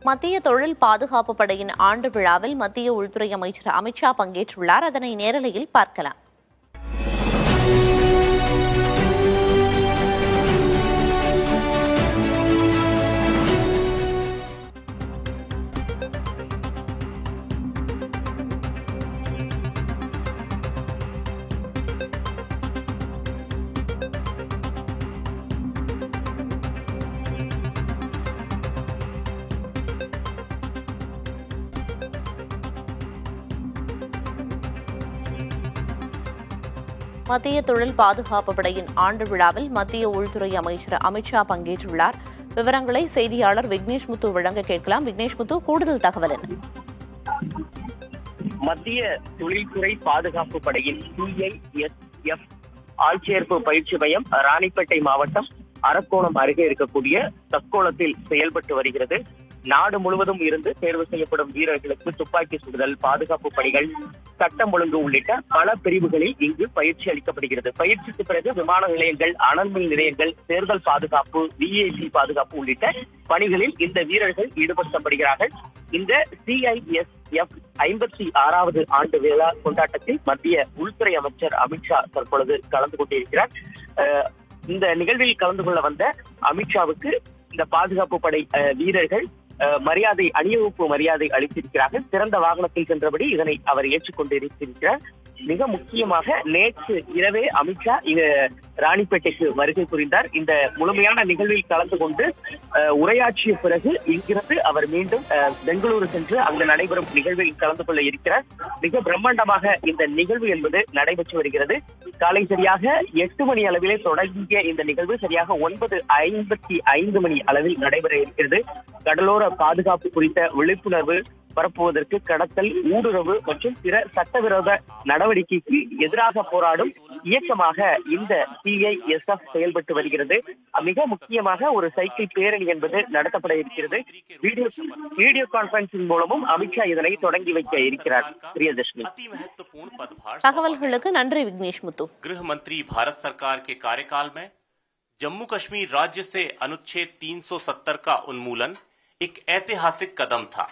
மத்திய தொழில் பாதுகாப்பு படையின் ஆண்டு விழாவில் மத்திய உள்துறை அமைச்சர் அமித்ஷா பங்கேற்றுள்ளார். அதனை நேரலையில் பார்க்கலாம். மத்திய தொழில் பாதுகாப்பு படையின் ஆண்டு விழாவில் மத்திய உள்துறை அமைச்சர் அமித்ஷா பங்கேற்றுள்ளார். விவரங்களை செய்தியாளர் விக்னேஷ் முத்து வழங்க கேட்கலாம். விக்னேஷ் முத்து, கூடுதல் தகவல் என்ன? மத்திய தொழில்துறை பாதுகாப்பு படையின் CISF ஆட்சேர்ப்பு பயிற்சி மையம் ராணிப்பேட்டை மாவட்டம் அரக்கோணம் அருகே இருக்கக்கூடிய தக்கோலத்தில் செயல்பட்டு வருகிறது. நாடு முழுவதும் இருந்து தேர்வு செய்யப்படும் வீரர்களுக்கு துப்பாக்கி சுடுதல், பாதுகாப்பு பணிகள், சட்டம் ஒழுங்கு உள்ளிட்ட பல பிரிவுகளில் இங்கு பயிற்சி அளிக்கப்படுகிறது. பயிற்சிக்கு பிறகு விமான நிலையங்கள், அனல் மின் நிலையங்கள், தேர்தல் பாதுகாப்பு, VIP பாதுகாப்பு உள்ளிட்ட பணிகளில் இந்த வீரர்கள் ஈடுபடுத்தப்படுகிறார்கள். இந்த CISF 56வது ஆண்டு விழா கொண்டாட்டத்தில் மத்திய உள்துறை அமைச்சர் அமித்ஷா தற்பொழுது கலந்து கொண்டிருக்கிறார். இந்த நிகழ்வில் கலந்து கொள்ள வந்த அமித்ஷாவுக்கு இந்த பாதுகாப்பு படை வீரர்கள் அணிவகுப்பு மரியாதை அளித்திருக்கிறார்கள். சிறந்த வாகனத்தில் சென்றபடி இதனை அவர் ஏற்றுக்கொண்டிருக்கிறார். மிக முக்கியமாக நேற்று இரவே அமித்ஷா ராணிப்பேட்டைக்கு வருகை புரிந்தார். இந்த முழுமையான நிகழ்வில் கலந்து கொண்டு உரையாற்றிய பிறகு இங்கிருந்து அவர் மீண்டும் பெங்களூரு சென்று அங்கு நடைபெறும் நிகழ்வில் கலந்து கொள்ள இருக்கிறார். மிக பிரம்மாண்டமாக இந்த நிகழ்வு என்பது நடைபெற்று வருகிறது. காலை சரியாக 8 மணி அளவிலே தொடங்கிய இந்த நிகழ்வு சரியாக 9:55 மணி அளவில் நடைபெற இருக்கிறது. கடலோர பாதுகாப்பு குறித்த விழிப்புணர்வு பரப்புவதற்கு கடத்தல், ஊடுருவு மற்றும் பிற சட்டவிரோத நடவடிக்கைக்கு எதிராக போராடும் இயக்கமாக இந்த CISF செயல்பட்டு வருகிறது. மிக முக்கியமாக ஒரு சைக்கிள் பேரணி என்பது நடத்தப்பட இருக்கிறது. வீடியோ கான்பரன்சிங் மூலமும் அமித்ஷா இதனை தொடங்கி வைக்க இருக்கிறார். பிரியதர்ஷினி, தகவல்களுக்கு நன்றி விக்னேஷ் முத்து. गृह मंत्री भारत सरकार के कार्यकाल में जम्मू कश्मीर राज्य से अनुच्छेद 370 का उन्मूलन एक ऐतिहासिक कदम था।